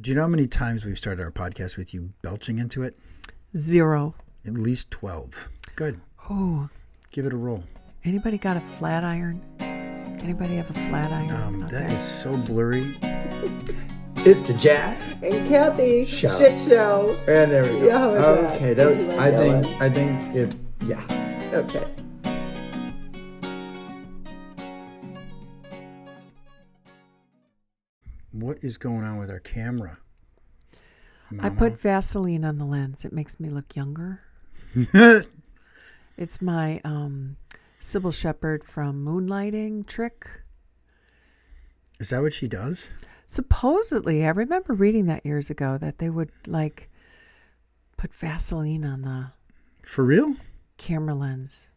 Do you know how many times we've started our podcast with you belching into it? 0. At least 12. Good. Oh. Give it a roll. Anybody got a flat iron? Anybody have a flat iron? That is so blurry. It's the Jack and Cathy show. Shit Show. And there we go. Yeah, okay, I think if yeah. Okay. What is going on with our camera? I put Vaseline on the lens. It makes me look younger. It's my Sybil Shepherd from Moonlighting trick. Is that what she does? Supposedly, I remember reading that years ago that they would like put Vaseline on the For real? camera lens.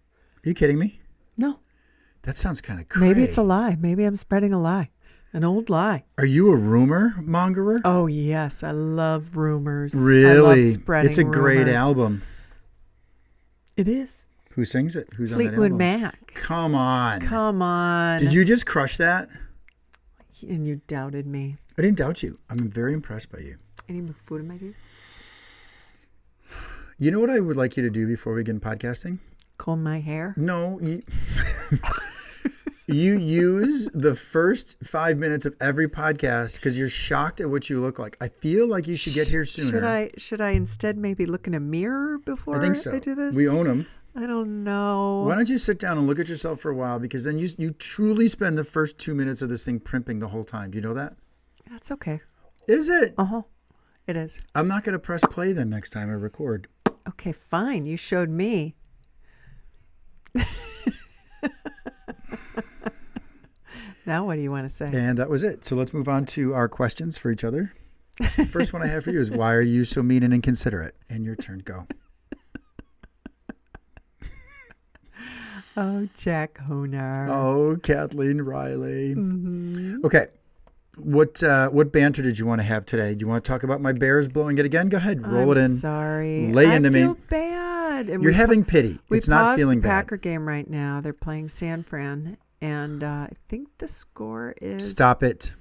Are you kidding me? No. That sounds kind of crazy. Maybe it's a lie. Maybe I'm spreading a lie. An old lie. Are you a rumor mongerer? Oh, yes. I love rumors. Really? I love spreading It's a great rumors. album. It is. Who sings it? Who's Fleetwood on that album? Mac. Come on. Come on. Did you just crush that? And you doubted me. I didn't doubt you. I'm very impressed by you. Any food in my teeth? You know what I would like you to do before we get in podcasting? Comb my hair? No. You use the first 5 minutes of every podcast because you're shocked at what you look like. I feel like you should get here sooner. Should I instead maybe look in a mirror before I think so. I do this? We own them. I don't know. Why don't you sit down and look at yourself for a while? Because then you truly spend the first 2 minutes of this thing primping the whole time. Do you know that? That's okay. Is it? Uh-huh. It is. I'm not going to press play then next time I record. Okay, fine. You showed me. Now what do you want to say? And that was it. So let's move on to our questions for each other. First one I have for you is, why are you so mean and inconsiderate? And your turn, go. Oh, Jack Honer. Oh, Kathleen Riley. Mm-hmm. Okay. What banter did you want to have today? Do you want to talk about my Bears blowing it again? Go ahead. Roll it in. Sorry. Lay into me. I feel bad. And You're having pity. It's not feeling the bad. Packer game right now. They're playing San Fran. And I think the score is... Stop it.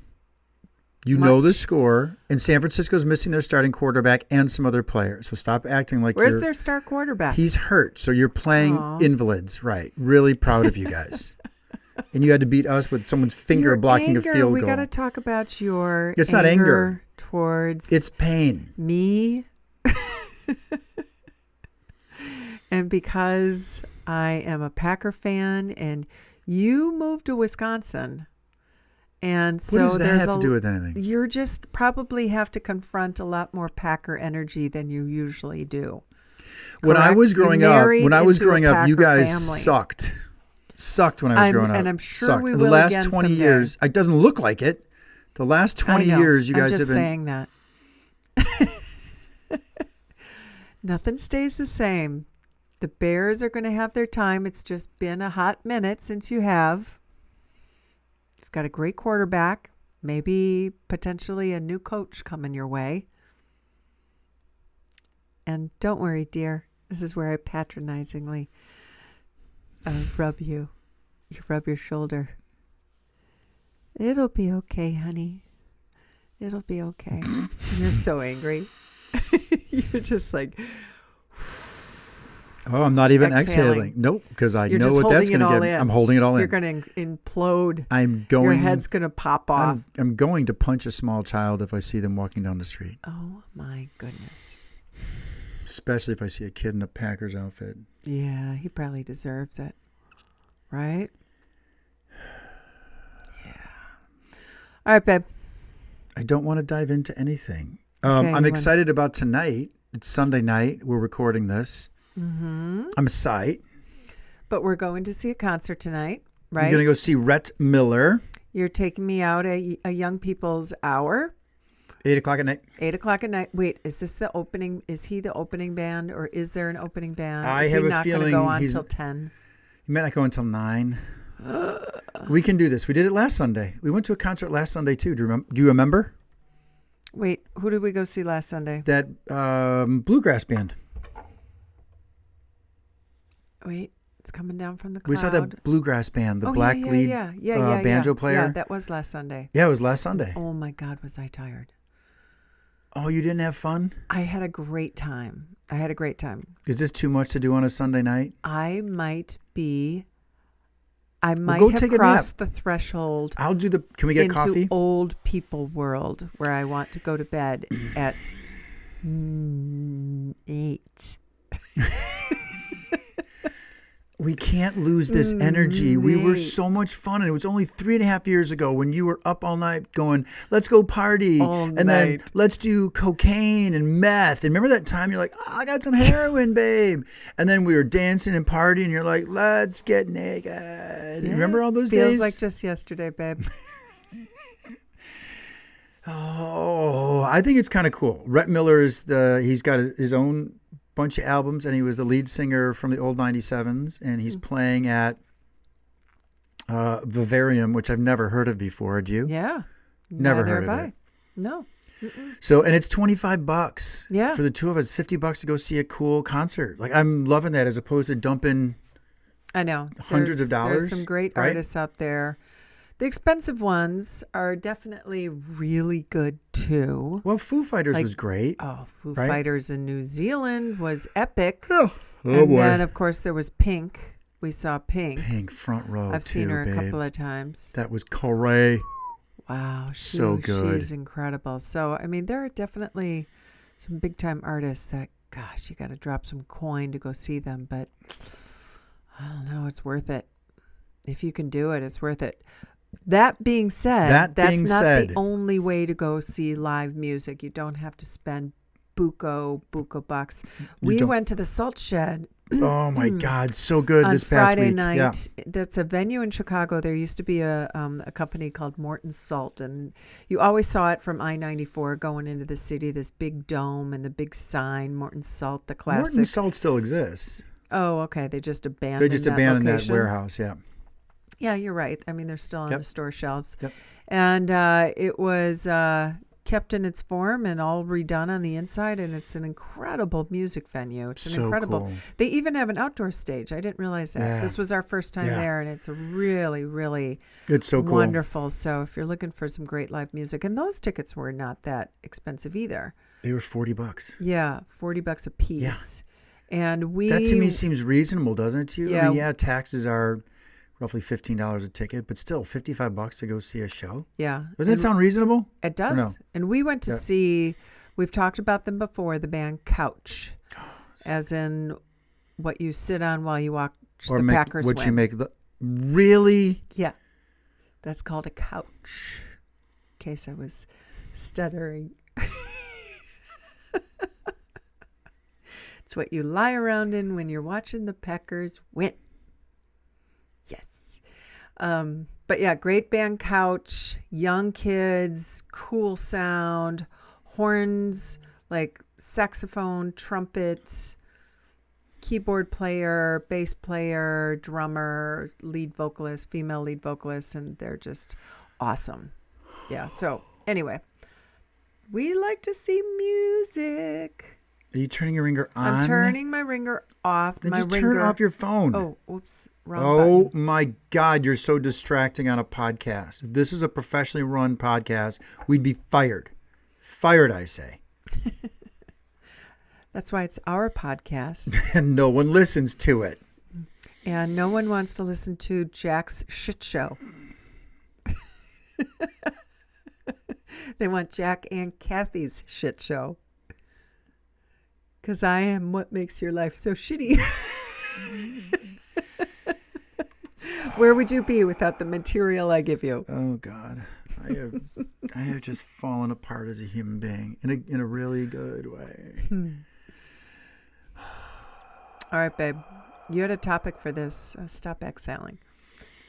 You know the score. And San Francisco's missing their starting quarterback and some other players. So stop acting like Where's their star quarterback? He's hurt. So you're playing invalids. Right. Really proud of you guys. And you had to beat us with someone's finger blocking a field goal. We got to talk about your It's not anger towards... It's pain. Me. And because I am a Packer fan and you moved to Wisconsin. And so what does that have to do with anything? You just probably have to confront a lot more Packer energy than you usually do. When I was growing up, you guys family. Sucked when I was growing up. And I'm sure sucked. we In will the last again 20 someday. years, it doesn't look like it. The last 20 years, you guys have been... saying that. Nothing stays the same. The Bears are going to have their time. It's just been a hot minute since you have. You've got a great quarterback. Maybe potentially a new coach coming your way. And don't worry, dear. This is where I patronizingly rub you. You rub your shoulder. It'll be okay, honey. It'll be okay. You're so angry. You're just like... Oh, I'm not even exhaling. Nope, because I know what that's going to get. I'm holding it all in. You're going to implode. Your head's going to pop off. I'm going to punch a small child if I see them walking down the street. Oh, my goodness. Especially if I see a kid in a Packers outfit. Yeah, he probably deserves it. Right? Yeah. All right, babe. I don't want to dive into anything. Okay, I'm excited about tonight. It's Sunday night. We're recording this. Mm-hmm. I'm psyched. But we're going to see a concert tonight, right? You're going to go see Rhett Miller. You're taking me out a young people's hour. 8 o'clock at night. 8 o'clock at night. Wait, is this the opening? Is he the opening band, or is there an opening band? I is have he a not feeling going to go on he's till 10? He might not go until 9. We can do this. We did it last Sunday. We went to a concert last Sunday too. Do you remember? Wait, who did we go see last Sunday? That bluegrass band. Wait, it's coming down from the cloud. We saw that bluegrass band, the black lead banjo player. Yeah, that was last Sunday. Yeah, it was last Sunday. Oh my God, was I tired. Oh, you didn't have fun? I had a great time. Is this too much to do on a Sunday night? I might go have take a crossed the threshold can we get into coffee? old people world where I want to go to bed at 8. We can't lose this energy. We were so much fun. And it was only 3.5 years ago when you were up all night going, let's go party. Then let's do cocaine and meth. And remember that time you're like, I got some heroin, babe. And then we were dancing and partying. And you're like, let's get naked. Yeah, Remember all those feels days? like just yesterday, babe. Oh, I think it's kind of cool. Rhett Miller he's got his own bunch of albums, and he was the lead singer from the old 97s, and he's playing at Vivarium, which I've never heard of before. Had you? Yeah. Never heard of it. No. So, and it's $25 Yeah. for the two of us, $50 to go see a cool concert. Like, I'm loving that as opposed to dumping I know. hundreds of dollars. There's some great right? artists out there. The expensive ones are definitely really good too. Well, Foo Fighters was great. Oh, Foo right? Fighters in New Zealand was epic. Oh and boy. then, of course, there was Pink. We saw Pink. Pink front row. I've seen her babe. a couple of times. That was Corey. Wow. So good. She's incredible. So, I mean, there are definitely some big time artists that, gosh, you got to drop some coin to go see them. But I don't know. It's worth it. If you can do it, it's worth it. That being said, that's not the only way to go see live music. You don't have to spend buco bucks. We went to the Salt Shed. Oh my God, so good on this past Friday week. night. Yeah. That's a venue in Chicago. There used to be a company called Morton Salt, and you always saw it from I-94 going into the city. This big dome and the big sign, Morton Salt, the classic. Morton Salt still exists. Oh, okay. They just abandoned. That location. warehouse. Yeah. Yeah, you're right. I mean, they're still on the store shelves. Yep. And it was kept in its form and all redone on the inside, and it's an incredible music venue. It's So incredible. cool. They even have an outdoor stage. I didn't realize that. Yeah. This was our first time there, and it's really, really It's so cool. wonderful. So if you're looking for some great live music, and those tickets were not that expensive either. They were $40. Yeah, $40 a piece. Yeah. And that to me seems reasonable, doesn't it to you? Yeah. I mean, taxes are roughly $15 a ticket, but still $55 to go see a show. Yeah. Doesn't that sound reasonable? It does. No? And we went to see, we've talked about them before, the band Couch, as in what you sit on while you watch the Packers win. You make really? Yeah. That's called a couch. In case I was stuttering. It's what you lie around in when you're watching the Packers win. Yes. But yeah, great band Couch, young kids, cool sound, horns, like saxophone, trumpet, keyboard player, bass player, drummer, lead vocalist, female lead vocalist, and they're just awesome. Yeah, so anyway, we like to see music. Are you turning your ringer on? I'm turning my ringer off. Then just turn off your phone. Oh, oops. Wrong button. My God, you're so distracting on a podcast. If this is a professionally run podcast, we'd be fired. Fired, I say. That's why it's our podcast. And no one listens to it. And no one wants to listen to Jack's shit show. They want Jack and Cathy's shit show. Because I am what makes your life so shitty. Where would you be without the material I give you? Oh God, I have just fallen apart as a human being in a really good way. All right, babe. You had a topic for this. Stop exhaling.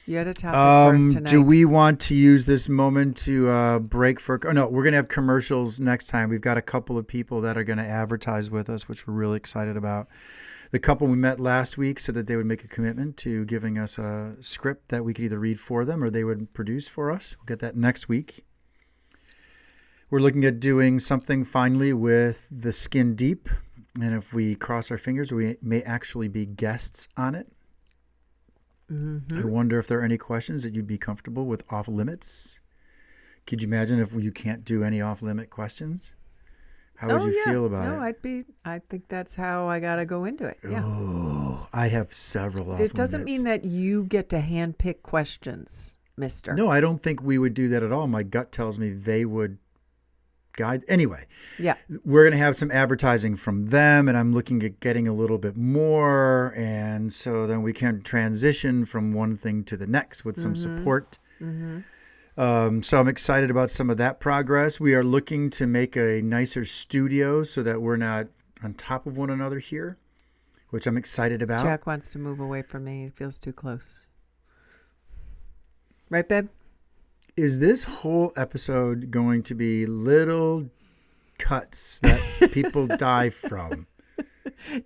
You had a topic for us tonight. Do we want to use this moment to break for? Oh no, we're gonna have commercials next time. We've got a couple of people that are gonna advertise with us, which we're really excited about. The couple we met last week said that they would make a commitment to giving us a script that we could either read for them or they would produce for us. We'll get that next week. We're looking at doing something finally with the Skin Deep. And if we cross our fingers, we may actually be guests on it. Mm-hmm. I wonder if there are any questions that you'd be comfortable with off limits. Could you imagine if you can't do any off limit questions? How would you yeah. feel about No, it? I think that's how I got to go into it. Yeah. Oh, I'd have several off It doesn't limits. mean that you get to handpick questions, mister. No, I don't think we would do that at all. My gut tells me they would guide. Anyway, Yeah. we're going to have some advertising from them, and I'm looking at getting a little bit more. And so then we can transition from one thing to the next with some support. So I'm excited about some of that progress. We are looking to make a nicer studio so that we're not on top of one another here, which I'm excited about. Jack wants to move away from me. He feels too close. Right, babe? Is this whole episode going to be little cuts that people die from?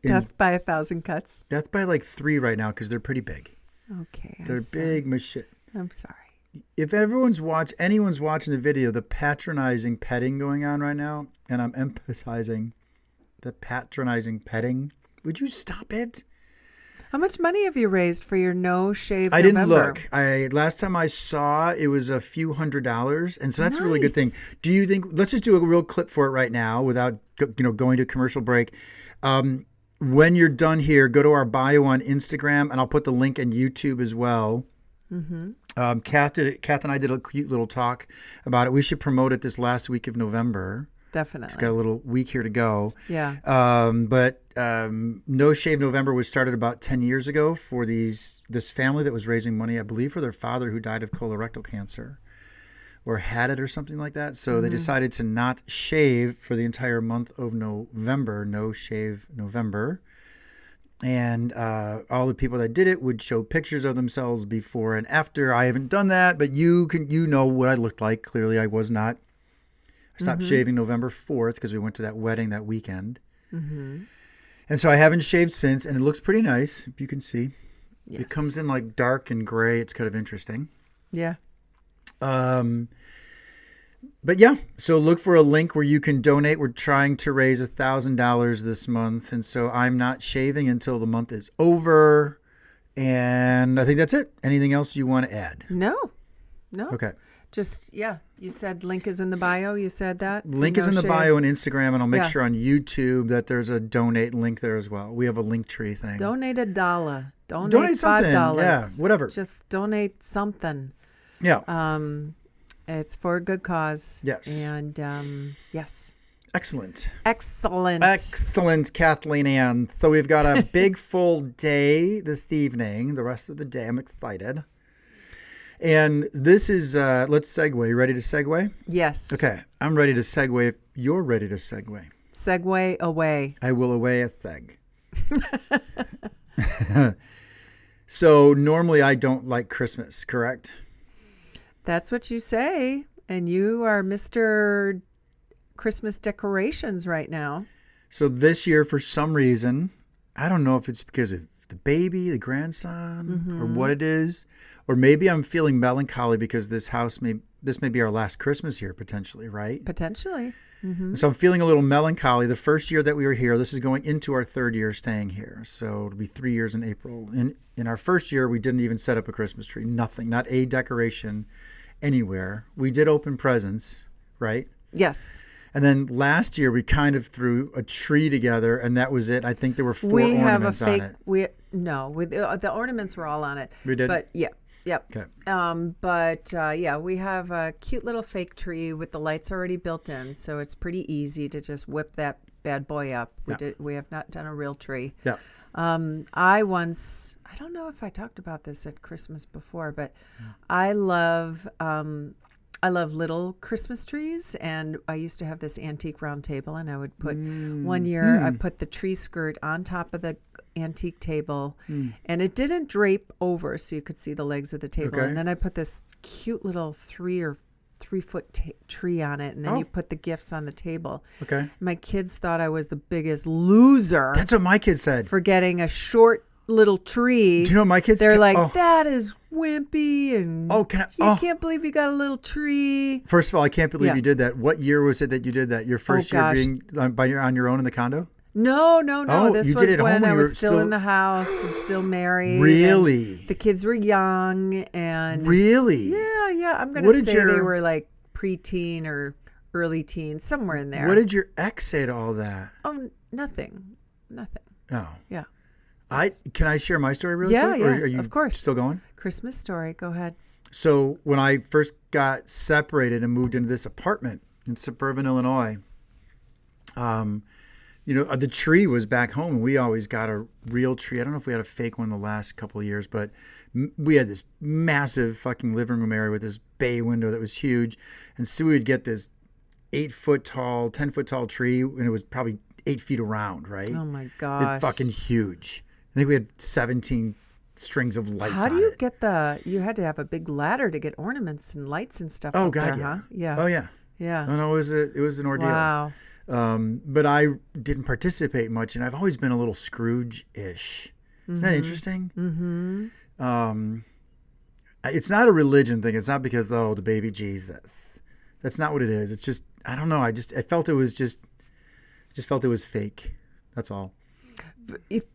Death by 1,000 cuts. That's by like 3 right now because they're pretty big. Okay. They're big machine. I'm sorry. If anyone's watching the video, the patronizing petting going on right now, and I'm emphasizing the patronizing petting. Would you stop it? How much money have you raised for your no shave I didn't November? look. Last time I saw it was a few $100s, and so that's a really good thing. Nice. Do you think? Let's just do a real clip for it right now, without going to a commercial break. When you're done here, go to our bio on Instagram, and I'll put the link in YouTube as well. Kath and I did a cute little talk about it. We should promote it this last week of November. Definitely. It's got a little week here to go. Yeah. But No Shave November was started about 10 years ago for this family that was raising money, I believe, for their father who died of colorectal cancer or had it or something like that. So they decided to not shave for the entire month of November, No Shave November. And all the people that did it would show pictures of themselves before and after. I haven't done that, but you know what I looked like. Clearly, I was not. I stopped shaving November 4th because we went to that wedding that weekend. And so I haven't shaved since, and it looks pretty nice, if you can see. Yes. It comes in like dark and gray. It's kind of interesting. Yeah. But yeah, so look for a link where you can donate. We're trying to raise $1,000 this month, and so I'm not shaving until the month is over. And I think that's it. Anything else you want to add? No. Okay. Just, yeah. You said link is in the bio. You said that. Link For is No in the Shave. bio on Instagram, and I'll make Yeah. sure on YouTube that there's a donate link there as well. We have a link tree thing. Donate $1. Donate Donate something. $5. Yeah, whatever. Just donate something. Yeah. It's for a good cause. Yes. And yes. Excellent. Excellent. Kathleen Ann. So we've got a big full day this evening. The rest of the day, I'm excited. And this is, let's segue. You ready to segue? Yes. Okay. I'm ready to segue if you're ready to segue. Segue away. I will away a seg. So normally I don't like Christmas, correct? That's what you say. And you are Mr. Christmas decorations right now. So this year, for some reason, I don't know if it's because of the baby, the grandson, or what it is, or maybe I'm feeling melancholy because this may be our last Christmas here potentially, right? Potentially. So I'm feeling a little melancholy. The first year that we were here, this is going into our 3rd year staying here. So it'll be 3 years in April. In our first year, we didn't even set up a Christmas tree. Nothing, not a decoration anywhere. We did open presents, right? Yes. And then last year we kind of threw a tree together, and that was it. I think there were 4 We have a ornaments fake. on it. The ornaments were all on it. We did? But yeah. Yep. Okay. Yeah, we have a cute little fake tree with the lights already built in, so it's pretty easy to just whip that bad boy up. We have not done a real tree. Yeah. I don't know if I talked about this at Christmas before, but I love little Christmas trees, and I used to have this antique round table, and I would put one year I put the tree skirt on top of the antique table, and it didn't drape over, so you could see the legs of the table. Okay. And then I put this cute little 3-foot tree on it, and then you put the gifts on the table. Okay. My kids thought I was the biggest loser That's what my kids said. for getting a short little tree. Do you know what my kids They're ca- like, oh. that is wimpy, and Oh, can I? you Oh. can't believe you got a little tree. First of all, I can't believe Yeah. you did that. What year was it that you did that? Your first year gosh. being on your own in the condo? No. Oh, This you did was it at home when when I you was were still in the house and still married. Really? and the kids were young, and Really? yeah. I'm What gonna did say they your- were like preteen or early teens, somewhere in there. What did your ex say to all that? Oh, nothing. Oh. Yeah. Can I share my story really Yeah, quick? yeah, Or are you of course. still going? Christmas story. Go ahead. So when I first got separated and moved into this apartment in suburban Illinois, the tree was back home, and we always got a real tree. I don't know if we had a fake one the last couple of years, but we had this massive fucking living room area with this bay window that was huge. And so we would get this 8-foot tall, 10-foot tall tree, and it was probably 8 feet around, right? Oh my gosh. It's fucking huge. I think we had 17 strings of lights How do on you it. get you had to have a big ladder to get ornaments and lights and stuff Oh, up God, there, yeah. huh? Yeah. Oh, yeah. Yeah. No, it was an ordeal. Wow. But I didn't participate much, and I've always been a little Scrooge-ish. Isn't that interesting? Mm-hmm. It's not a religion thing. It's not because, the baby Jesus. That's not what it is. It's just, I don't know. I felt it was just felt it was fake. That's all.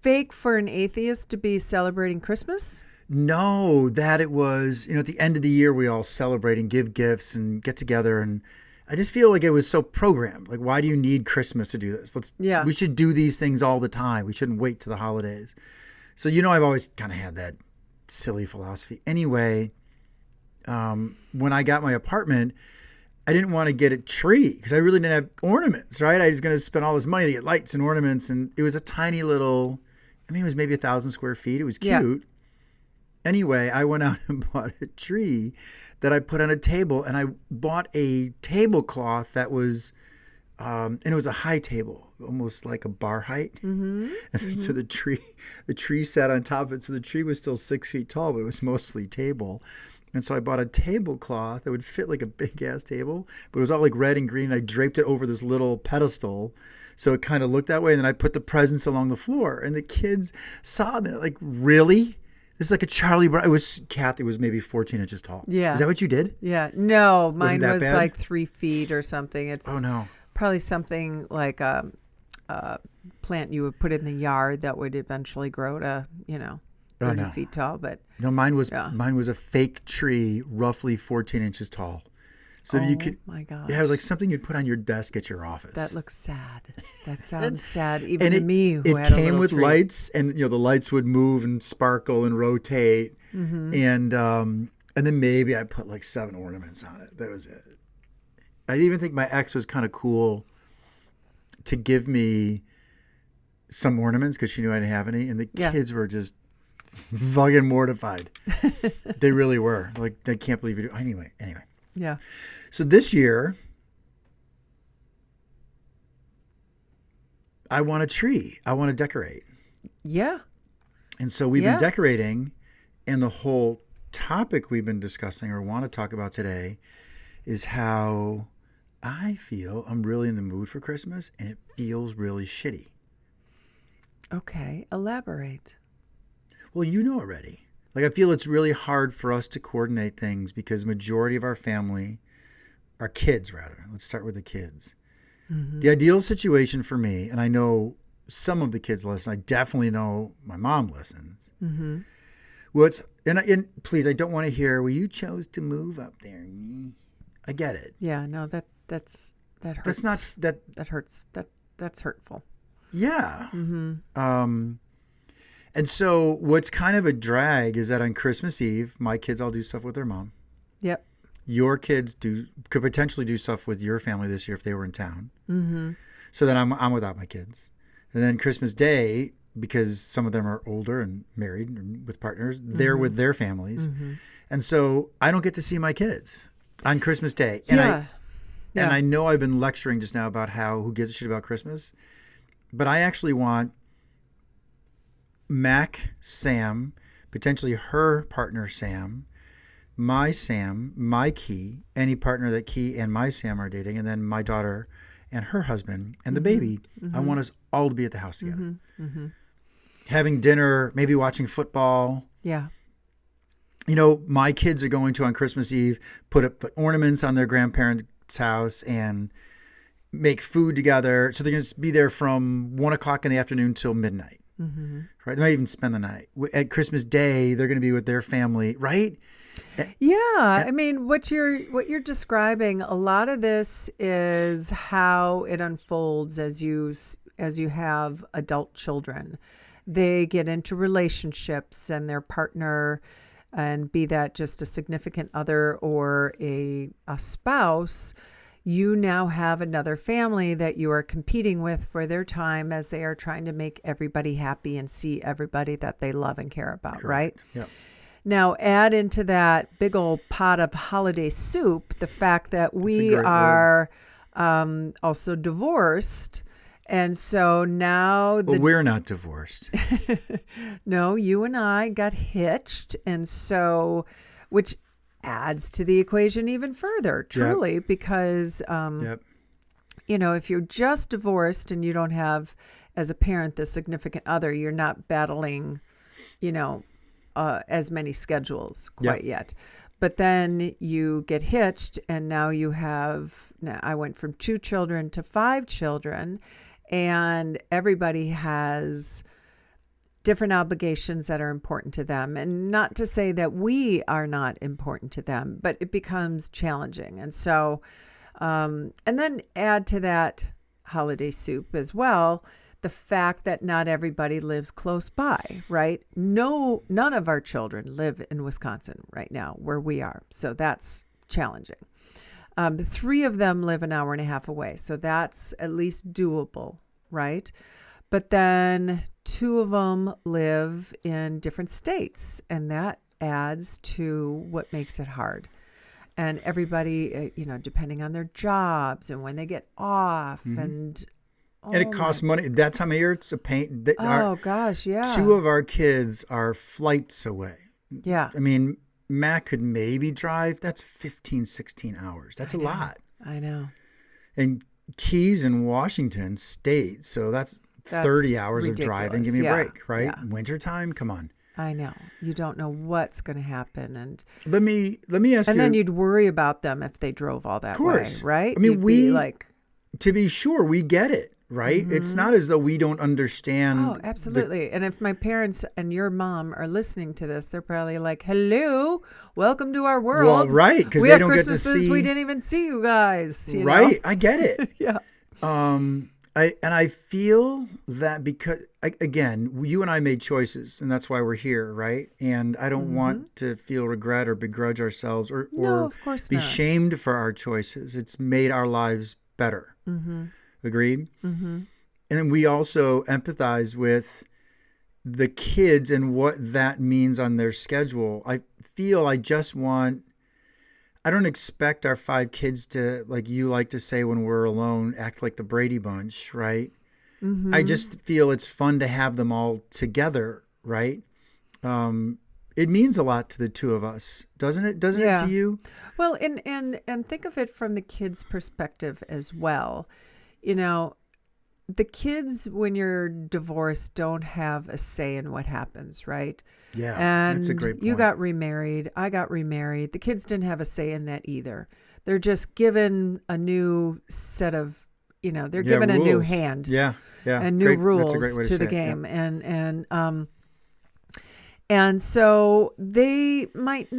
Fake for an atheist to be celebrating Christmas? No, that it was, at the end of the year, we all celebrate and give gifts and get together. And I just feel like it was so programmed. Like, why do you need Christmas to do this? We should do these things all the time. We shouldn't wait to the holidays. So, I've always kind of had that silly philosophy. Anyway, when I got my apartment, I didn't want to get a tree because I really didn't have ornaments, right? I was going to spend all this money to get lights and ornaments. And it was a tiny little, it was maybe 1,000 square feet. It was cute. Yeah. Anyway, I went out and bought a tree that I put on a table, and I bought a tablecloth that was, and it was a high table, almost like a bar height. Mm-hmm. And so the tree sat on top of it. So the tree was still 6 feet tall, but it was mostly table. And so I bought a tablecloth that would fit like a big ass table, but it was all like red and green. I draped it over this little pedestal, so it kind of looked that way. And then I put the presents along the floor, and the kids saw them like, really? This is like a Charlie Brown. Cathy was maybe 14 inches tall. Yeah. Is that what you did? Yeah. No, mine was bad? like 3 feet or something. It's probably something like a plant you would put in the yard that would eventually grow to, 30 feet tall. But no, mine was a fake tree, roughly 14 inches tall. So you could, my God. Yeah, it was like something you'd put on your desk at your office. That looks sad. That sounds sad, even to me who it had a came little with tree. lights, and the lights would move and sparkle and rotate, and then maybe I put like 7 ornaments on it. That was it. I even think my ex was kind of cool to give me some ornaments because she knew I didn't have any, and the kids were just fucking mortified. They really were. Like, they can't believe you do. Anyway. Yeah. So this year, I want a tree. I want to decorate. Yeah. And so we've been decorating, and the whole topic we've been discussing or want to talk about today is how I feel I'm really in the mood for Christmas, and it feels really shitty. Okay. Elaborate. Well, you know already. Like, I feel it's really hard for us to coordinate things because majority of our family, our kids rather, let's start with the kids. Mm-hmm. The ideal situation for me, and I know some of the kids listen, I definitely know my mom listens. Mm-hmm. Well, and please, I don't want to hear, well, you chose to move up there. I get it. Yeah, no, that hurts. That's not, that hurts. That's hurtful. Yeah. Mm-hmm. And so what's kind of a drag is that on Christmas Eve, my kids all do stuff with their mom. Yep. Your kids could potentially do stuff with your family this year if they were in town. Mm-hmm. So then I'm without my kids. And then Christmas Day, because some of them are older and married and with partners, they're with their families. Mm-hmm. And so I don't get to see my kids on Christmas Day. And and I know I've been lecturing just now about who gives a shit about Christmas, but I actually want Mac, Sam, potentially her partner Sam, my Key, any partner that Key and my Sam are dating, and then my daughter and her husband and the baby. Mm-hmm. I want us all to be at the house together. Mm-hmm. Mm-hmm. Having dinner, maybe watching football. Yeah. My kids are going to, on Christmas Eve, put up the ornaments on their grandparents' house and make food together. So they're going to be there from 1 o'clock in the afternoon till midnight. Right? They might even spend the night. At Christmas Day, they're going to be with their family, right? Yeah, I mean, what you're describing, a lot of this is how it unfolds as you have adult children. They get into relationships, and their partner, and be that just a significant other or a spouse, you now have another family that you are competing with for their time as they are trying to make everybody happy and see everybody that they love and care about, right? Yep. Now, add into that big old pot of holiday soup the fact that we great are also divorced. And so now Well, we're not divorced. no, you and I got hitched. And so, which adds to the equation even further, truly, because, Yep. if you're just divorced and you don't have, as a parent, the significant other, you're not battling, as many schedules quite yet. But then you get hitched, and now I went from 2 children to 5 children, and everybody has different obligations that are important to them. And not to say that we are not important to them, but it becomes challenging. And so, and then add to that holiday soup as well, the fact that not everybody lives close by, right? No, none of our children live in Wisconsin right now where we are. So that's challenging. 3 of them live an hour and a half away. So that's at least doable, right? But then 2 of them live in different states, and that adds to what makes it hard. And everybody, depending on their jobs and when they get off, and it costs money. That time of year, it's a pain. Gosh, yeah. 2 of our kids are flights away. Yeah. I mean, Matt could maybe drive. That's 15, 16 hours. That's a lot. I know. And Keys in Washington State, so that's 30 hours ridiculous. Of driving. Give me a break, right? Yeah. Wintertime, come on. I know. You don't know what's going to happen, and let me ask you. And then you'd worry about them if they drove all that way, right? I mean, You'd be like, to be sure, we get it, right? It's not as though we don't understand. Oh, absolutely. And if my parents and your mom are listening to this, they're probably like, "Hello, welcome to our world." Well, right, because we they have don't Christmases, get to see. we didn't even see you guys. Right, I get it. Yeah. I feel that because, again, you and I made choices, and that's why we're here, right? And I don't want to feel regret or begrudge ourselves or No, of course be not. shamed for our choices. It's made our lives better. Agreed? And then we also empathize with the kids and what that means on their schedule. I feel I don't expect our 5 kids to, like you like to say when we're alone, act like the Brady Bunch, right? I just feel it's fun to have them all together, right? It means a lot to the 2 of us, doesn't it? Doesn't it to you? Well, and think of it from the kids' perspective as well. The kids, when you're divorced, don't have a say in what happens, right? Yeah, and that's a great point. You got remarried. I got remarried. The kids didn't have a say in that either. They're just given a new set of, they're given rules. a new hand. Yeah. And new rules to the game. Yeah. And so they might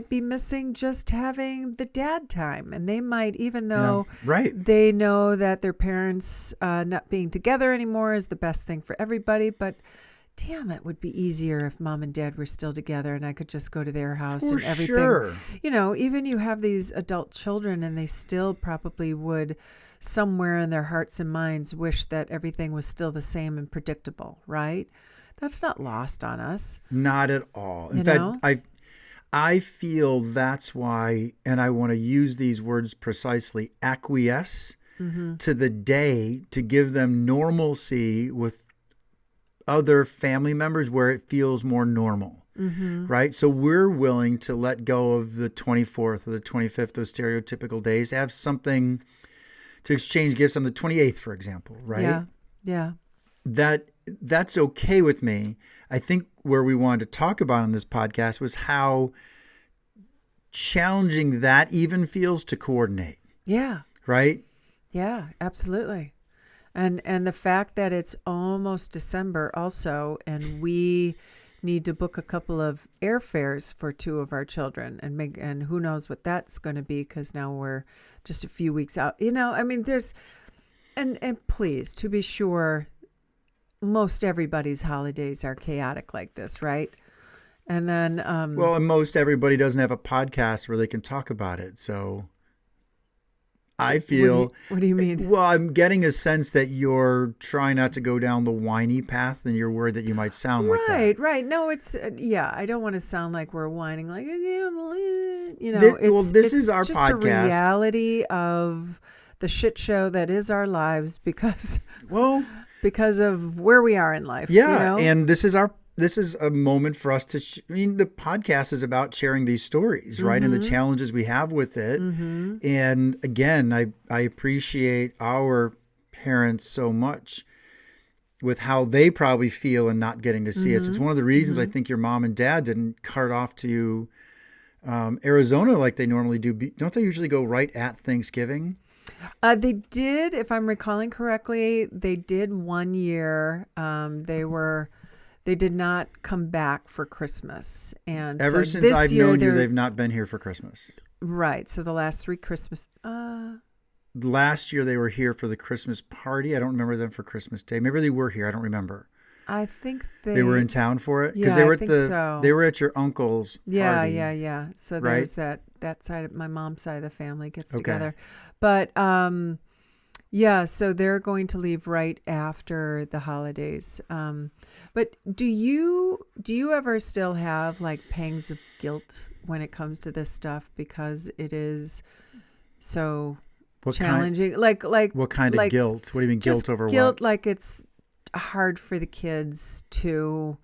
be missing just having the dad time. And they might, even though they know that their parents not being together anymore is the best thing for everybody, but damn, it would be easier if mom and dad were still together and I could just go to their house and everything. Sure. Even you have these adult children and they still probably would somewhere in their hearts and minds wish that everything was still the same and predictable, right? That's not lost on us. Not at all. In fact, I feel that's why, and I want to use these words precisely, acquiesce to the day to give them normalcy with other family members where it feels more normal, right? So we're willing to let go of the 24th or the 25th, those stereotypical days, have something to exchange gifts on the 28th, for example, right? Yeah. That's okay with me. I think where we wanted to talk about on this podcast was how challenging that even feels to coordinate. Yeah. Right? Yeah, absolutely. And the fact that it's almost December also, and we need to book a couple of airfares for two of our children, and who knows what that's going to be, because now we're just a few weeks out. I mean, there's and please, to be sure, most everybody's holidays are chaotic like this, right? And then Well, and most everybody doesn't have a podcast where they can talk about it. So I feel. What do you mean? Well, I'm getting a sense that you're trying not to go down the whiny path, and you're worried that you might sound like that. Right. No, it's I don't want to sound like we're whining, like This is our just podcast. a reality of the shit show that is our lives because of where we are in life. Yeah, and this is a moment for us to. The podcast is about sharing these stories, right, and the challenges we have with it. Mm-hmm. And again, I appreciate our parents so much with how they probably feel and not getting to see us. It's one of the reasons I think your mom and dad didn't cart off to Arizona like they normally do. Don't they usually go right at Thanksgiving? They did, if I'm recalling correctly, they did one year. They did not come back for Christmas. And ever so since this I've year known you, they've not been here for Christmas. Right. So the last three Christmas. Last year they were here for the Christmas party. I don't remember them for Christmas Day. Maybe they were here. I don't remember. I think they were in town for it. Yeah, they were I think so. They were at your uncle's party. Yeah. So right? There's that side of my mom's side of the family gets together. But so they're going to leave right after the holidays. But do you ever still have like pangs of guilt when it comes to this stuff, because it is so challenging? Like what kind of guilt? What do you mean guilt over guilt, what? like it's hard for the kids to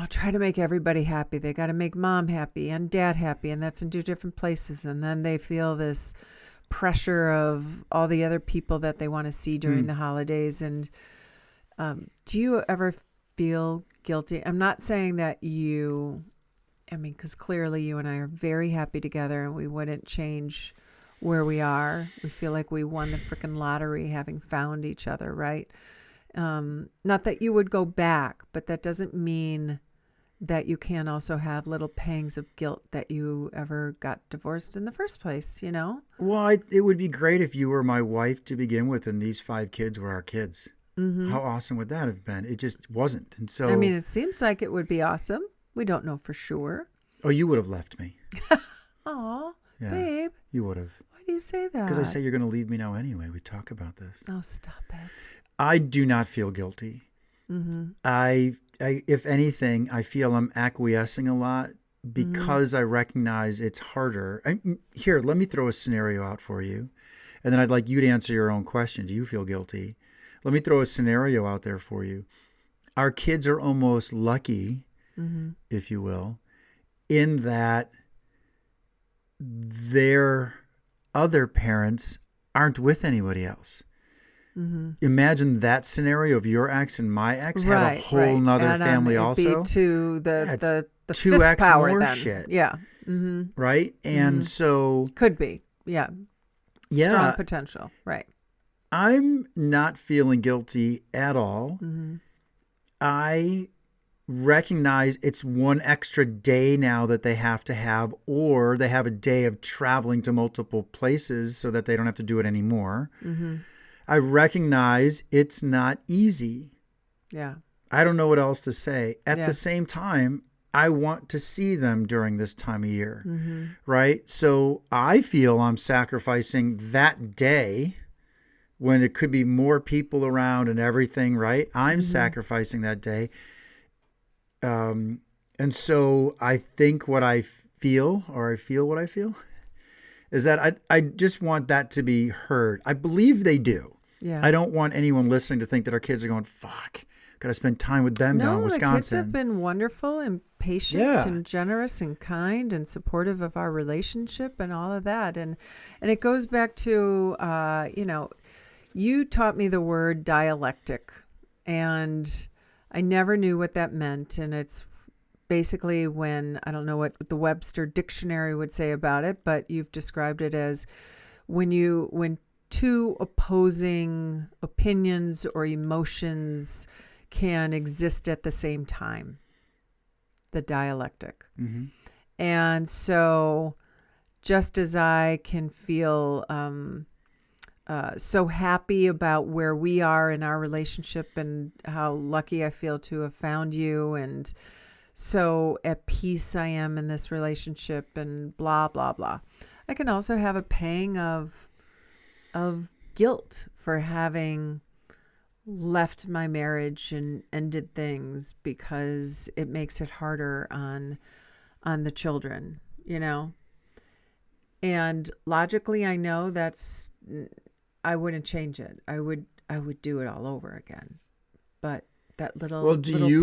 try to make everybody happy. They got to make mom happy and dad happy, and that's in two different places. And then they feel this pressure of all the other people that they want to see during the holidays. And do you ever feel guilty? I'm not saying that because clearly you and I are very happy together and we wouldn't change where we are. We feel like we won the freaking lottery having found each other, right? Not that you would go back, but that doesn't mean that you can also have little pangs of guilt that you ever got divorced in the first place, Well, it would be great if you were my wife to begin with and these 5 kids were our kids. Mm-hmm. How awesome would that have been? It just wasn't. And so, it seems like it would be awesome. We don't know for sure. Oh, you would have left me. Aw, yeah, babe. You would have. Why do you say that? Because I say you're going to leave me now anyway. We talk about this. Oh, stop it. I do not feel guilty. Mm-hmm. I, if anything, I feel I'm acquiescing a lot because I recognize it's harder. Here, let me throw a scenario out for you. And then I'd like you to answer your own question. Do you feel guilty? Let me throw a scenario out there for you. Our kids are almost lucky, if you will, in that their other parents aren't with anybody else. Mm-hmm. Imagine that scenario of your ex and my ex had a whole nother family also. Be to the 2x power more then. shit. Yeah. Mm-hmm. Right? And so... Could be. Yeah. Strong potential. Right. I'm not feeling guilty at all. Mm-hmm. I recognize it's one extra day now that they have to have, or they have a day of traveling to multiple places so that they don't have to do it anymore. Mm-hmm. I recognize it's not easy. Yeah. I don't know what else to say. At the same time, I want to see them during this time of year, right? So I feel I'm sacrificing that day when it could be more people around and everything, right? I'm sacrificing that day. And so I think what I feel, or I feel what I feel, is that I just want that to be heard. I believe they do. Yeah. I don't want anyone listening to think that our kids are going, fuck, got to spend time with them down in Wisconsin. No, the kids have been wonderful and patient and generous and kind and supportive of our relationship and all of that. And it goes back to, you taught me the word dialectic, and I never knew what that meant. And it's basically when, I don't know what the Webster Dictionary would say about it, but you've described it as when two opposing opinions or emotions can exist at the same time. The dialectic. Mm-hmm. And so just as I can feel so happy about where we are in our relationship and how lucky I feel to have found you, and so at peace I am in this relationship, and blah, blah, blah. I can also have a pang of guilt for having left my marriage and ended things because it makes it harder on the children, And logically, I know I wouldn't change it. I would do it all over again. But that little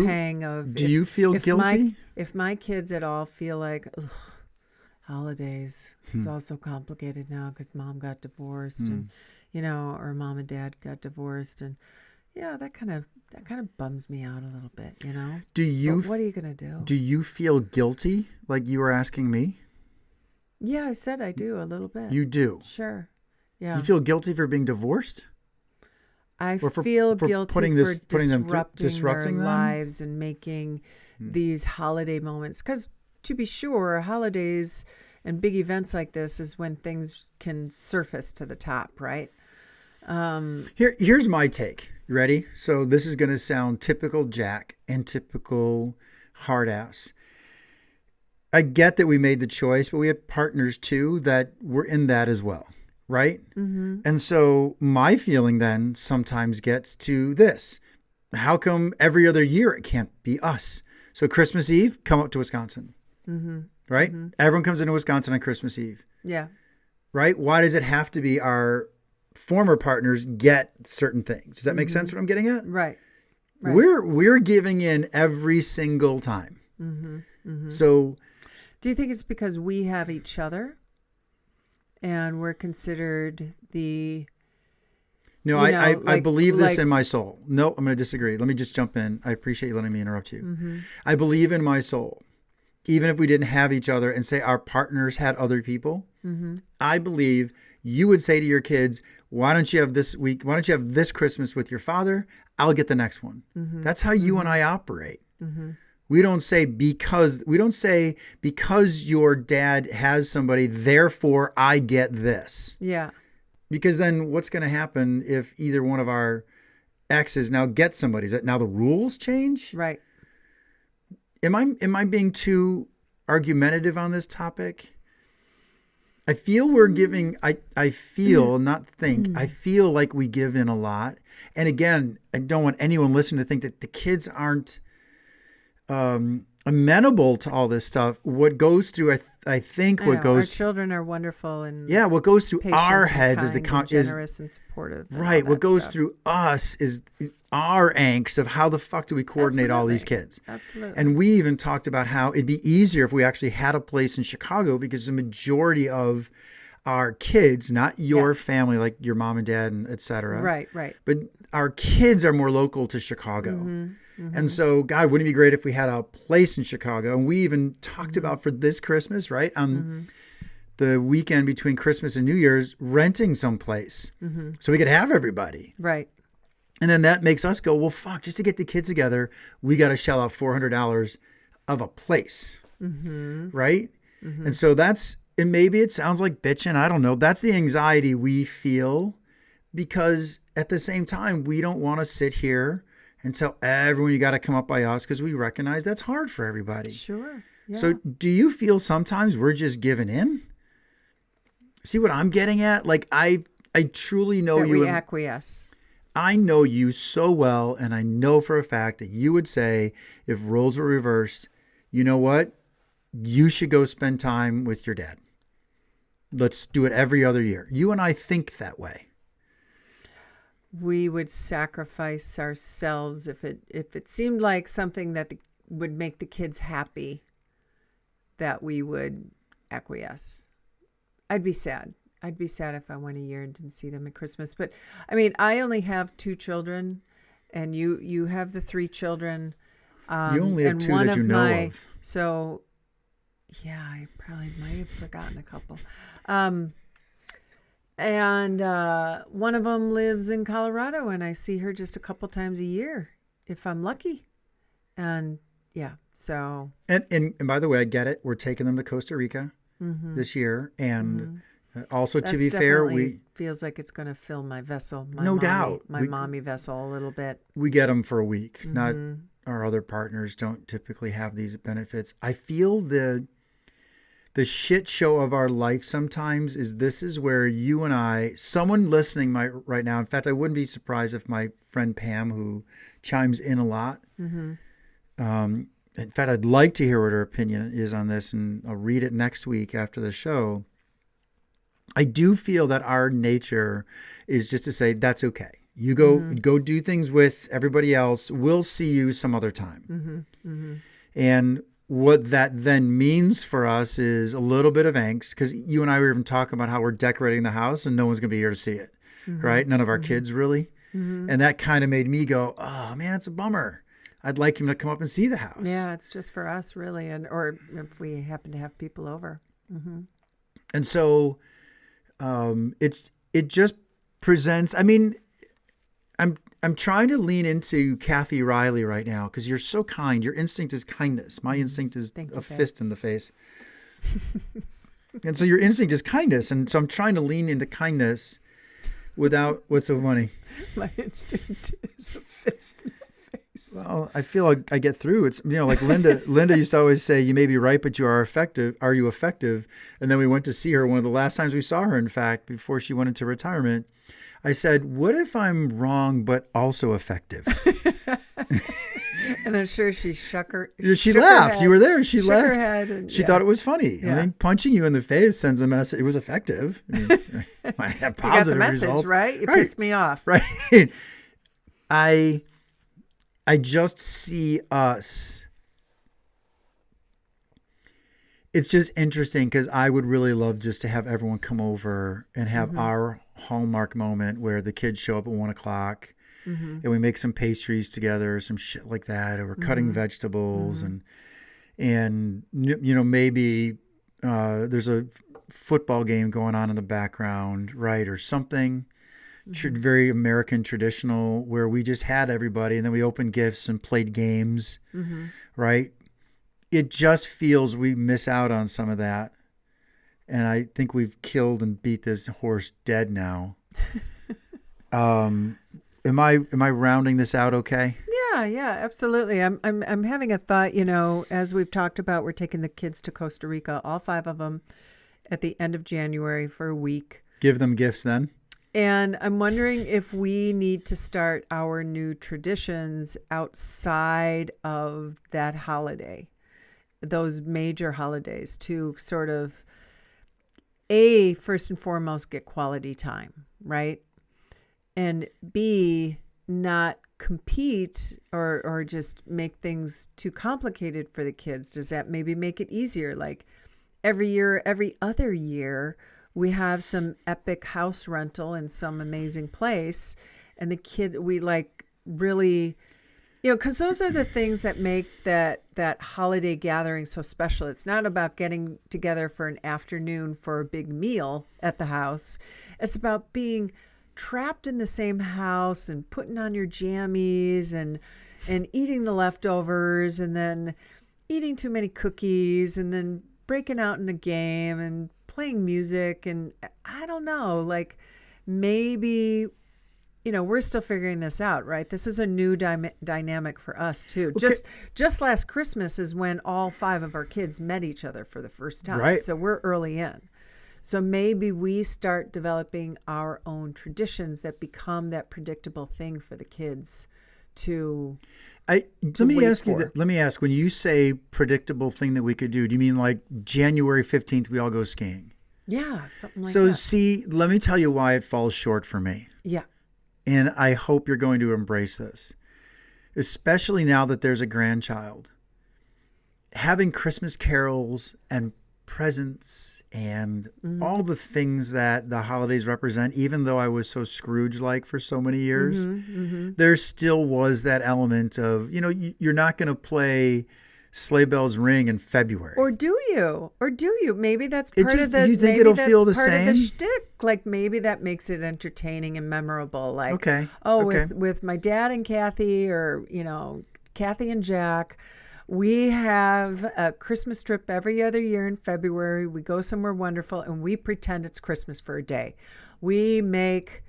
pang of, do you feel guilty? If my kids at all feel like, ugh, holidays, it's all so complicated now because mom got divorced and, or mom and dad got divorced, and yeah, that kind of bums me out a little bit, But what are you going to do? Do you feel guilty like you were asking me? Yeah, I said I do a little bit. You do? Sure. Yeah. You feel guilty for being divorced? I feel guilty for disrupting their them? lives and making these holiday moments. Because to be sure, holidays and big events like this is when things can surface to the top, right? Here's my take. You ready? So this is going to sound typical Jack and typical hard ass. I get that we made the choice, but we have partners too that were in that as well, right? Mm-hmm. And so my feeling then sometimes gets to this. How come every other year it can't be us? So Christmas Eve, come up to Wisconsin, right? Mm-hmm. Everyone comes into Wisconsin on Christmas Eve. Yeah. Right? Why does it have to be our former partners get certain things? Does that make sense what I'm getting at? Right. We're giving in every single time. Mm-hmm. Mm-hmm. So do you think it's because we have each other and we're considered the... No, I believe this in my soul. No, I'm going to disagree. Let me just jump in. I appreciate you letting me interrupt you. Mm-hmm. I believe in my soul, even if we didn't have each other and say our partners had other people, I believe you would say to your kids, why don't you have this week? Why don't you have this Christmas with your father? I'll get the next one. That's how you and I operate. We don't say because your dad has somebody, therefore I get this. Yeah. Because then what's going to happen if either one of our exes now gets somebody? Is that now the rules change? Right. Am I being too argumentative on this topic? I feel we're giving, I feel, not think, I feel like we give in a lot. And again, I don't want anyone listening to think that the kids aren't amenable to all this stuff. What goes through, I think what goes... Our children are wonderful and... Yeah, what goes through our heads is generous and supportive. Right, what goes through us is our angst of how the fuck do we coordinate all these kids? Absolutely. And we even talked about how it'd be easier if we actually had a place in Chicago because the majority of our kids, not your family, like your mom and dad and et cetera. Right. But our kids are more local to Chicago. And so, God, wouldn't it be great if we had a place in Chicago? And we even talked about for this Christmas, right? On the weekend between Christmas and New Year's, renting someplace so we could have everybody. Right. And then that makes us go, well, fuck, just to get the kids together, we got to shell out $400 of a place. Right? And so and maybe it sounds like bitching. I don't know. That's the anxiety we feel because at the same time, we don't want to sit here and tell everyone you got to come up by us because we recognize that's hard for everybody. Sure. Yeah. So do you feel sometimes we're just giving in? See what I'm getting at? Like I truly know that you. We acquiesce. I know you so well, and I know for a fact that you would say if roles were reversed, you know what? You should go spend time with your dad. Let's do it every other year. You and I think that way. We would sacrifice ourselves if it seemed like something that would make the kids happy, that we would acquiesce. I'd be sad. I'd be sad if I went a year and didn't see them at Christmas. But I mean, I only have 2 children, and you have the 3 children. You only have 2 that you know of. So, yeah, I probably might have forgotten a couple. And one of them lives in Colorado, and I see her just a couple times a year if I'm lucky. And yeah, so. And by the way, I get it. We're taking them to Costa Rica this year. And also, to be fair, we feels like it's going to fill my vessel, no doubt, my mommy vessel a little bit. We get them for a week. Not our other partners don't typically have these benefits. I feel the shit show of our life sometimes is this is where you and I, someone listening right now, in fact, I wouldn't be surprised if my friend Pam, who chimes in a lot, in fact, I'd like to hear what her opinion is on this, and I'll read it next week after the show. I do feel that our nature is just to say, that's okay. You go do things with everybody else. We'll see you some other time. And what that then means for us is a little bit of angst, because you and I were even talking about how we're decorating the house and no one's going to be here to see it, right? None of our kids really. And that kind of made me go, oh man, it's a bummer. I'd like him to come up and see the house. Yeah, it's just for us really, or if we happen to have people over. And so it just presents, I mean, I'm trying to lean into Cathy Riley right now because you're so kind. Your instinct is kindness. My instinct is fist in the face. And so your instinct is kindness. And so I'm trying to lean into kindness without, what's so funny? My instinct is a fist in the face. Well, I feel like I get through. It's, like Linda used to always say, you may be right, but you are effective. Are you effective? And then we went to see her. One of the last times we saw her, in fact, before she went into retirement, I said, what if I'm wrong, but also effective? And I'm sure she shook her. She laughed. You were there. She shook laughed. Her head and, she thought it was funny. Yeah. I mean, punching you in the face sends a message. It was effective. I mean, I have positive you got the message, results. Right? You pissed me off. Right. I just see us. It's just interesting because I would really love just to have everyone come over and have our hallmark moment where the kids show up at 1:00 and we make some pastries together, some shit like that, or we're cutting vegetables and maybe there's a football game going on in the background, right, or something. Very American traditional where we just had everybody and then we opened gifts and played games, right? It just feels we miss out on some of that. And I think we've killed and beat this horse dead now. Am I rounding this out okay? Yeah, absolutely. I'm having a thought, as we've talked about, we're taking the kids to Costa Rica, all 5 of them, at the end of January for a week. Give them gifts then? And I'm wondering if we need to start our new traditions outside of that holiday, those major holidays, to sort of, first and foremost, get quality time, right? And B, not compete or just make things too complicated for the kids. Does that maybe make it easier? Like every other year, we have some epic house rental in some amazing place. And the kid, we like really, because those are the things that make that holiday gathering so special. It's not about getting together for an afternoon for a big meal at the house. It's about being trapped in the same house and putting on your jammies and eating the leftovers and then eating too many cookies and then breaking out in a game and playing music. And I don't know, like maybe, we're still figuring this out, right? This is a new dynamic for us too. Okay. Just last Christmas is when all 5 of our kids met each other for the first time. Right. So we're early in. So maybe we start developing our own traditions that become that predictable thing for the kids to let me ask, when you say predictable thing that we could do you mean like January 15th we all go skiing? Yeah, something like that. So see, let me tell you why it falls short for me. Yeah. And I hope you're going to embrace this, especially now that there's a grandchild. Having Christmas carols and presents and all the things that the holidays represent, even though I was so Scrooge-like for so many years, there still was that element of, you're not going to play sleigh bells ring in February. Or do you? Maybe that's It part just- of the. do you think maybe it'll that's feel the part of the same? shtick. Like maybe that makes it entertaining and memorable. Like, Okay, oh, okay. with my dad and Cathy, or Cathy and Jack, we have a Christmas trip every other year in February. We go somewhere wonderful, and we pretend it's Christmas for a day. We make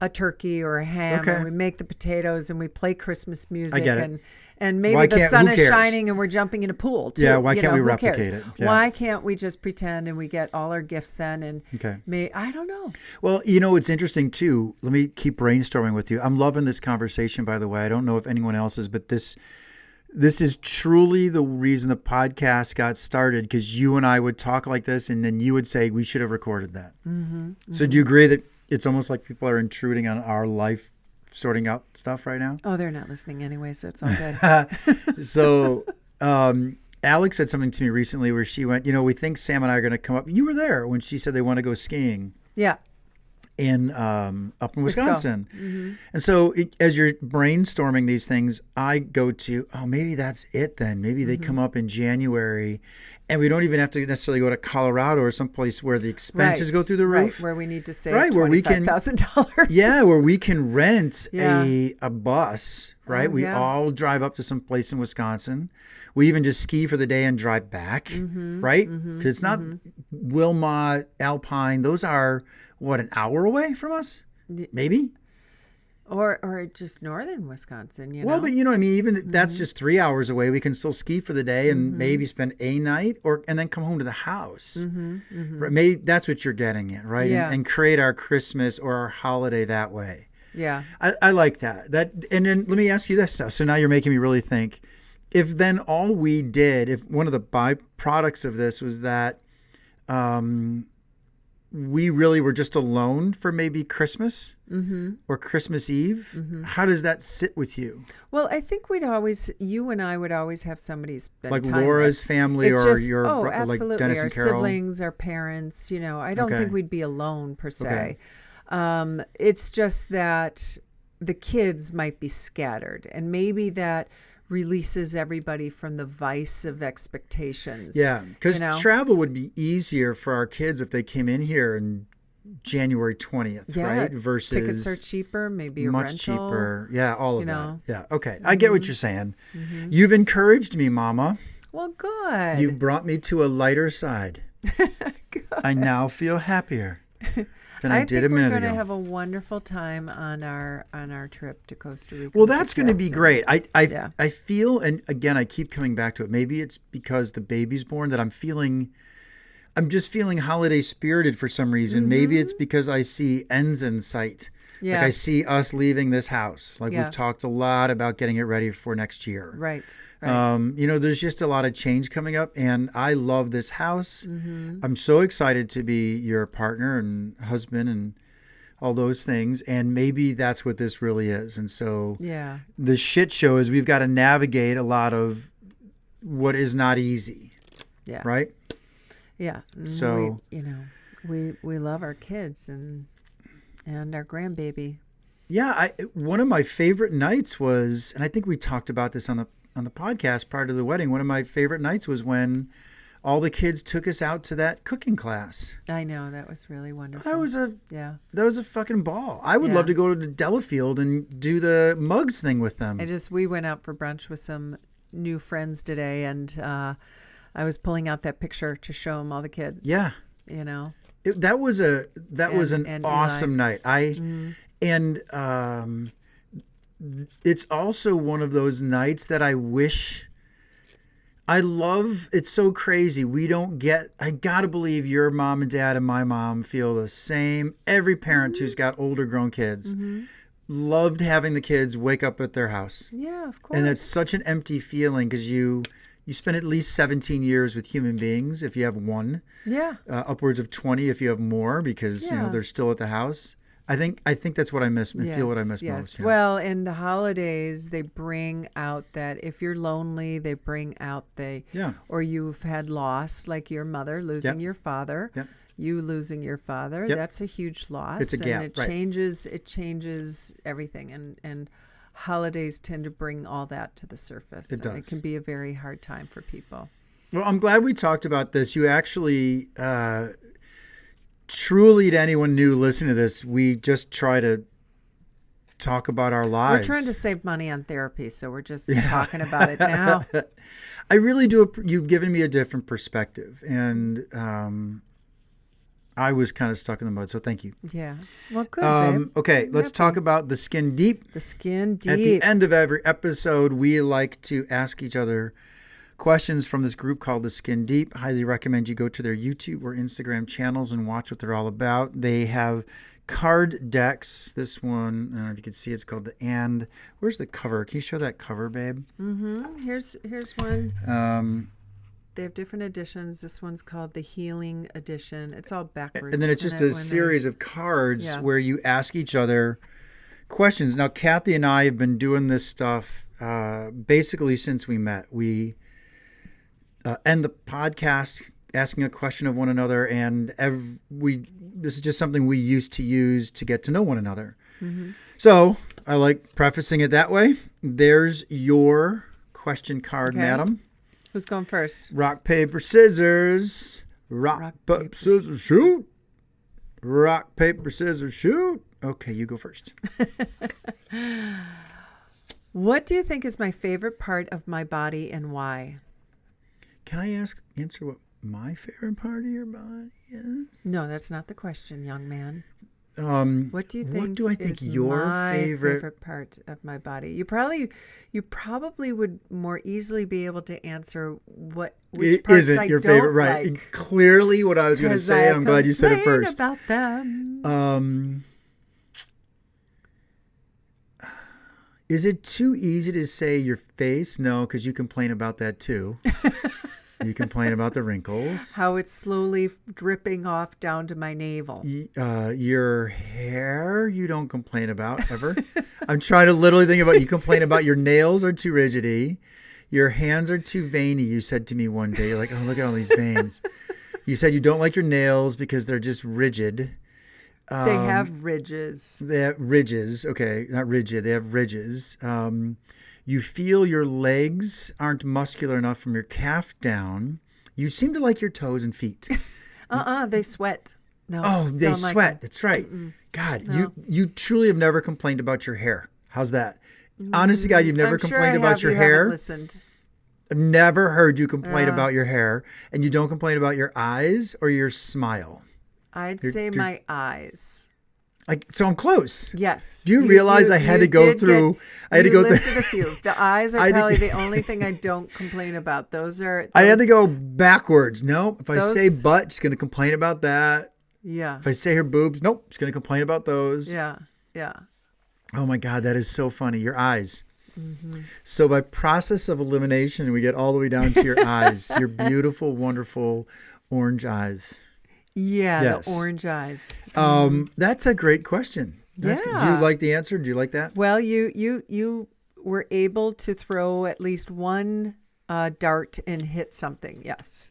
a turkey or a ham, Okay. and we make the potatoes, and we play Christmas music, get it. and maybe Why the can't- sun who is cares? shining, and we're jumping in a pool too. Yeah, why can't we who replicate cares? it? Yeah. Why can't we just pretend and we get all our gifts then? And Okay. I don't know. Well, it's interesting too. Let me keep brainstorming with you. I'm loving this conversation, by the way. I don't know if anyone else is, but this is truly the reason the podcast got started, because you and I would talk like this, and then you would say we should have recorded that. So do you agree that it's almost like people are intruding on our life, sorting out stuff right now? Oh, they're not listening anyway, so it's all good. So Alex said something to me recently where she went, we think Sam and I are going to come up. You were there when she said they want to go skiing Yeah. in up in Wisconsin. Mm-hmm. And so as you're brainstorming these things, I go to, maybe that's it then. Maybe they come up in January, and we don't even have to necessarily go to Colorado or someplace where the expenses go through the roof. Right, where we need to save Right, where we can- $25,000. Yeah, where we can rent Yeah. a bus, right? Oh, We yeah. all drive up to some place in Wisconsin. We even just ski for the day and drive back, right? Because it's not Wilmot, Alpine. Those are, an hour away from us? Maybe? Or just northern Wisconsin, Well, but you know what I mean? Even if that's just 3 hours away, we can still ski for the day and maybe spend a night and then come home to the house. Right? Maybe that's what you're getting at, right? Yeah. And create our Christmas or our holiday that way. Yeah. I like that. And then let me ask you this. So now you're making me really think. If then all we did, if one of the byproducts of this was that we really were just alone for maybe Christmas or Christmas Eve, how does that sit with you? Well, I think you and I would always have somebody spend Like time Laura's with. family It's or just, your like absolutely. Dennis Our and Carol? siblings, our parents, I don't Okay. think we'd be alone per se. Okay. It's just that the kids might be scattered, and maybe that releases everybody from the vice of expectations. Yeah, because travel would be easier for our kids if they came in here in January 20th, right? Versus tickets are cheaper, maybe a much rental. cheaper. Yeah, all of you know. that. Yeah, okay. I get what you're saying. You've encouraged me, Mama. Well, good. You've brought me to a lighter side. I now feel happier than I did a minute we're going ago. to have a wonderful time on our trip to Costa Rica. Well, with the that's going to be kids. great. Yeah. I feel, and again, I keep coming back to it. Maybe it's because the baby's born that I'm just feeling holiday spirited for some reason. Maybe it's because I see ends in sight. Yeah. Like I see us leaving this house. Like Yeah. we've talked a lot about getting it ready for next year. Right. There's just a lot of change coming up, and I love this house. I'm so excited to be your partner and husband and all those things, and maybe that's what this really is. And so Yeah. the shit show is we've got to navigate a lot of what is not easy, Yeah. right? Yeah. So- we love our kids and our grandbaby. Yeah, one of my favorite nights was, and I think we talked about this on the podcast prior to the wedding. One of my favorite nights was when all the kids took us out to that cooking class. I know, that was really wonderful. That was a fucking ball. I would Yeah. love to go to Delafield and do the mugs thing with them. We went out for brunch with some new friends today, and I was pulling out that picture to show them all the kids. Yeah. That was an and awesome night. It's also one of those nights that I love. It's so crazy. I gotta believe your mom and dad and my mom feel the same. Every parent who's got older grown kids loved having the kids wake up at their house. Yeah, of course. And it's such an empty feeling because you spend at least 17 years with human beings if you have one. Yeah. Upwards of 20 if you have more, because they're still at the house. I think that's what I miss. I feel what I miss most. Yeah. Well, in the holidays, they bring out that if you're lonely, they bring out or you've had loss, like your mother losing your father, you losing your father. That's a huge loss. It's a gap, and right. it changes everything. And holidays tend to bring all that to the surface. It And does. it can be a very hard time for people. Well, I'm glad we talked about this. You actually, truly, to anyone new listening to this, we just try to talk about our lives. We're trying to save money on therapy, so we're just talking about it now. I really do. You've given me a different perspective, and I was kind of stuck in the mud. So thank you. Yeah. Well, good. Babe. Okay, I'm let's happy. talk about the skin deep. The skin deep. At the end of every episode, we like to ask each other questions from this group called the Skin Deep. Highly recommend you go to their YouTube or Instagram channels and watch what they're all about. They have card decks. This one, I don't know if you can see, it's called the And. Where's the cover? Can you show that cover, babe? Here's one. Um, They have different editions. This one's called the Healing Edition. It's all backwards. and then it's isn't just it, a when they- series of cards Yeah. where you ask each other questions. Now, Cathy and I have been doing this stuff basically since we met. We end the podcast asking a question of one another, and this is just something we used to use to get to know one another. So I like prefacing it that way. There's your question card, Okay. madam. Who's going first? Rock, paper, scissors. Rock, paper, paper, scissors, shoot. Rock, paper, scissors, shoot. Okay, you go first. What do you think is my favorite part of my body and why? Can I answer what my favorite part of your body is? No, that's not the question, young man. What do you think? What do I think is your my favorite part of my body? You probably would more easily be able to answer which It parts isn't I your don't favorite, right? like, Clearly, what I was going to 'cause say. I I'm glad you said it complain first. about them. Is it too easy to say your face? No, because you complain about that too. You complain about the wrinkles. How it's slowly dripping off down to my navel. Your hair, you don't complain about ever. I'm trying to literally think about, you complain about your nails are too rigidy. Your hands are too veiny, you said to me one day. You're like, oh, look at all these veins. You said you don't like your nails because they're just rigid. They have ridges. They have ridges. Okay, not rigid. They have ridges. You feel your legs aren't muscular enough from your calf down. You seem to like your toes and feet. They sweat. No. Oh, they don't like sweat. them. That's right. God, No. you truly have never complained about your hair. How's that? Honest to God, you've never I'm sure complained I about have, your you hair. haven't listened. I've never heard you complain about your hair, and you don't complain about your eyes or your smile. I'd You're- say you're- my eyes. So I'm close. Yes. Do you realize I had to go through? I had to you go listed through. a few. The eyes are I did- probably the only thing I don't complain about. Those are. I had to those- go backwards. No, if I say Those- butt, she's gonna complain about that. Yeah. If I say her boobs, nope, she's gonna complain about those. Yeah. Yeah. Oh my God, that is so funny. Your eyes. Mm-hmm. So by process of elimination, we get all the way down to your eyes. Your beautiful, wonderful orange eyes. Yeah. Yes. The orange eyes. That's a great question. That's good. Do you Yeah. like the answer? Do you like that? Well, you were able to throw at least one dart and hit something. Yes.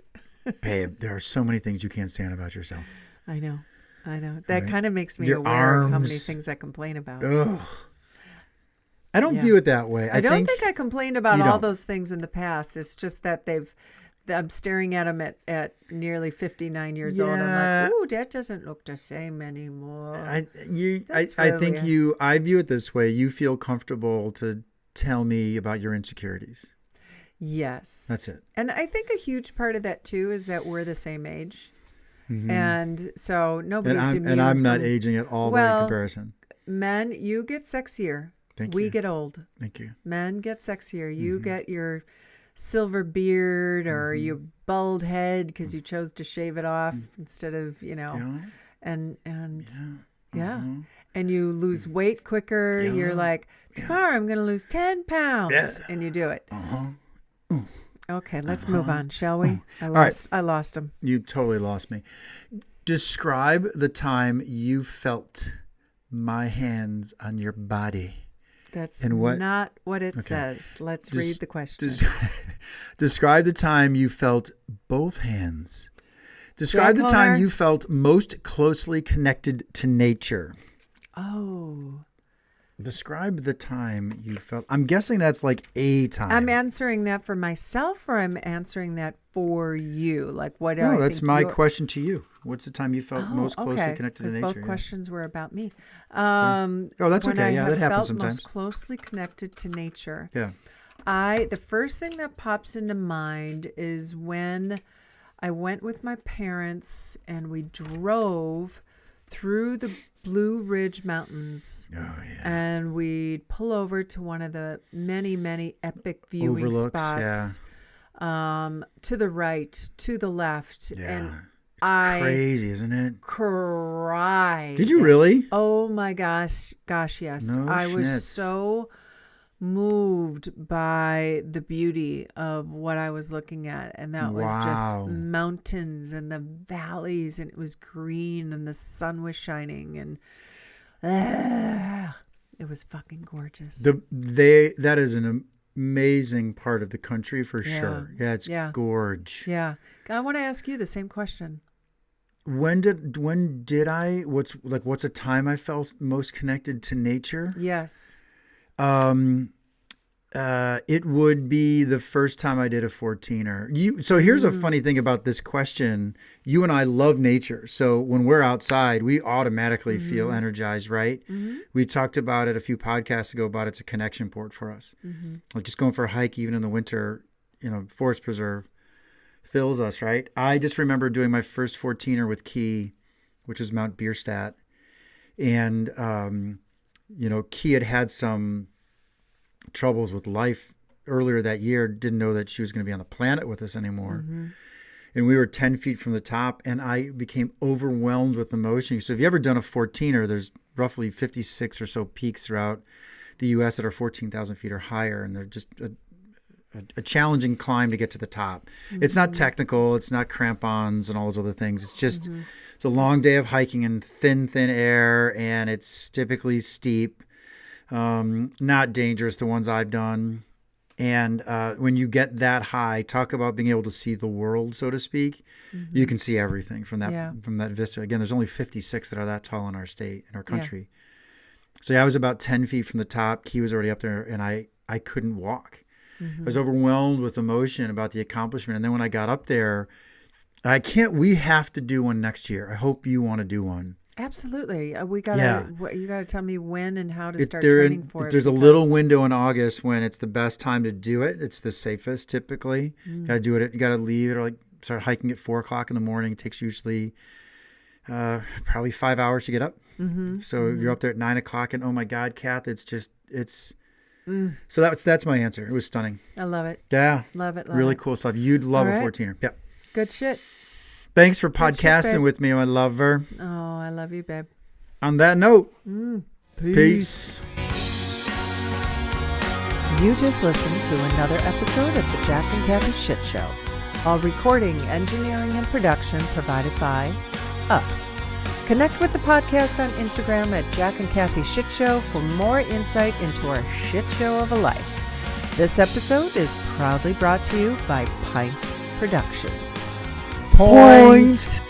Babe, there are so many things you can't stand about yourself. I know. That Right. kind of makes me Your aware of how many arms. things I complain about. Ugh. I don't Yeah. view it that way. I don't think I complained about you all don't. those things in the past. It's just that I'm staring at them at nearly 59 years old. I'm Yeah. like, ooh, that doesn't look the same anymore. I That's think really- I view it this way. You feel comfortable to tell me about your insecurities. Yes. That's it. And I think a huge part of that too is that we're the same age. And so nobody's immune And I'm not from- aging at all by Well, comparison. Men, you get sexier. Thank we you. get old. Thank you. Men get sexier. You get your silver beard or your bald head because you chose to shave it off instead of, Yeah. and Yeah. and you lose weight quicker. Yeah. You're like, tomorrow I'm going to lose 10 pounds, Yeah. and you do it. Uh-huh. Okay, let's move on, shall we? right. I lost him. You totally lost me. Describe the time you felt my hands on your body. That's And what- not what it says. Let's read the question. Describe the time you felt both hands. Describe the Jack time Horner. you felt most closely connected to nature. Oh, Describe the time you felt. I'm guessing that's like a time. I'm answering that for myself, or I'm answering that for you. Like, what? No, that's my question to you. What's the time you felt most closely okay. connected to nature? Because both questions were about me. Oh, that's when okay. I Yeah, have that happens felt sometimes. most closely connected to nature. Yeah. The first thing that pops into mind is when I went with my parents and we drove through the Blue Ridge Mountains. Oh, yeah. And we'd pull over to one of the many, many epic viewing Overlooks, spots. To the right, to the left. Yeah. And It's crazy, isn't it? cried. Did you really? Oh my gosh, yes. No I was schnitz. so moved by the beauty of what I was looking at, and that was just Wow. mountains and the valleys, and it was green and the sun was shining, and it was fucking gorgeous. That is an amazing part of the country for sure. Yeah, it's gorge. Yeah. I want to ask you the same question. When did I what's a time I felt most connected to nature? Yes. It would be the first time I did a 14er. So here's a funny thing about this question. You and I love nature. So when we're outside, we automatically feel energized, right? Mm-hmm. We talked about it a few podcasts ago about it's a connection port for us. Mm-hmm. Like just going for a hike, even in the winter, forest preserve fills us, right? I just remember doing my first 14er with Key, which is Mount Bierstadt. And, Key had some troubles with life earlier that year, didn't know that she was going to be on the planet with us anymore. Mm-hmm. And we were 10 feet from the top, and I became overwhelmed with emotion. So if you've ever done a 14er, there's roughly 56 or so peaks throughout the U.S. that are 14,000 feet or higher, and they're just a challenging climb to get to the top. Mm-hmm. It's not technical. It's not crampons and all those other things. It's just it's a long day of hiking in thin air, and it's typically steep. Not dangerous, the ones I've done. And when you get that high, talk about being able to see the world, so to speak. Mm-hmm. You can see everything from that vista. Again, there's only 56 that are that tall in our state, in our country. Yeah. So I was about 10 feet from the top. Key was already up there, and I couldn't walk. Mm-hmm. I was overwhelmed with emotion about the accomplishment. And then when I got up there, we have to do one next year. I hope you want to do one. Absolutely. You got to tell me when and how to start training for it. There's a little window in August when it's the best time to do it. It's the safest typically. You got to do it. You got to leave it or start hiking at 4:00 in the morning. It takes usually probably 5 hours to get up. Mm-hmm. So you're up there at 9:00 and oh my God, Kath, so that's my answer. It was stunning. I love it. Yeah. Love it. Really cool stuff. You'd love a 14er. Yep. Good shit. Thanks for podcasting with me, my lover. Oh, I love you, babe. On that note, peace. You just listened to another episode of the Jack and Cathy Shit Show. All recording, engineering, and production provided by us. Connect with the podcast on Instagram at Jack and Cathy Shit Show for more insight into our shit show of a life. This episode is proudly brought to you by Pint Productions. Point.